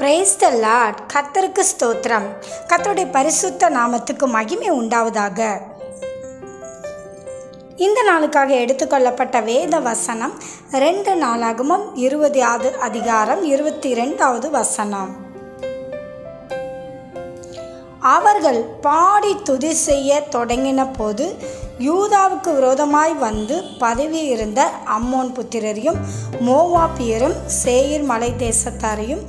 Praise the Lord. கர்த்தருக்கு ஸ்தோத்திரம். கர்த்தருடைய பரிசுத்த நாமத்துக்கு மகிமை உண்டாவதாக. இந்த நாளுக்காக எடுத்துக்கொள்ளப்பட்ட வேத வசனம் 2 நாளாகமம் 20வது அதிகாரம் 22வது வசனம். அவர்கள் பாடி துதி செய்ய தொடங்கின போது யூதாவுக்கு விரோதமாய் வந்து பதவி இருந்த அம்மோன் புத்திரரையும் மோவாபியரும் சேயீர் மலை தேசத்தாரையும்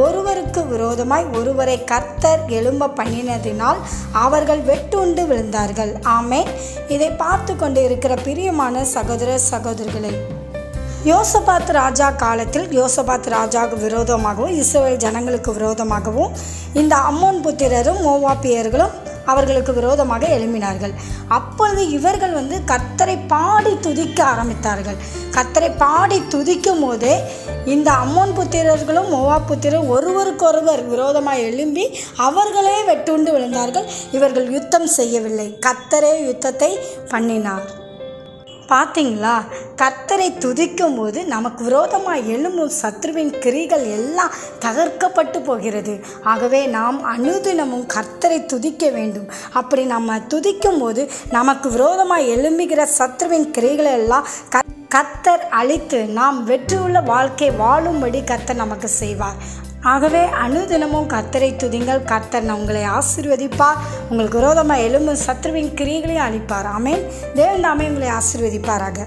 ஒருவருக்கு விரோதமாய் ஒருவரை கர்த்தர் எழும்ப பண்ணினதினால் அவர்கள் வெட்டுண்டு விழுந்தார்கள். ஆமென். இதை பார்த்து கொண்டு இருக்கிற பிரியமான சகோதர சகோதரிகளே, யோசபாத் ராஜா காலத்தில் யோசபாத் ராஜாவுக்கு விரோதமாகவும் இஸ்ரவேல் ஜனங்களுக்கு விரோதமாகவும் இந்த அம்மோன் புத்திரரும் மோவாபியர்களும் அவர்களுக்கு விரோதமாக எழும்பினார்கள். அப்பொழுது இவர்கள் கர்த்தரை பாடி துதிக்க ஆரம்பித்தார்கள். கர்த்தரை பாடி துதிக்கும் போதே இந்த அம்மோன் புத்திரர்களும் மோவாப் புத்திரரும் ஒருவருக்கொருவர் விரோதமாக எழும்பி அவர்களே வெட்டுண்டு விழுந்தார்கள். இவர்கள் யுத்தம் செய்யவில்லை, கர்த்தரே யுத்தத்தை பண்ணினார். பார்த்தீங்களா? கர்த்தரை துதிக்கும் போது நமக்கு விரோதமாக எழும்பும் சத்ருவின் கிரிகள் எல்லாம் தகர்க்கப்பட்டு போகிறது. ஆகவே நாம் அனுதினமும் கர்த்தரை துதிக்க வேண்டும். அப்படி நம்ம துதிக்கும் போது நமக்கு விரோதமாக எழும்புகிற சத்ருவின் கிரிகளை எல்லாம் கர்த்தர் அழித்து நாம் வெற்றியுள்ள வாழ்க்கை வாழும்படி கர்த்தர் நமக்கு செய்வார். ஆகவே அனுதினமும் கர்த்தரை துதிங்கள். கர்த்தர் உங்களை ஆசீர்வதிப்பார். உங்களுக்கு விரோதமாக எழும்பும் சத்ருவின் கிரியைகளையும் அளிப்பார். ஆமென். தேவன் தாமே உங்களை ஆசீர்வதிப்பாராக.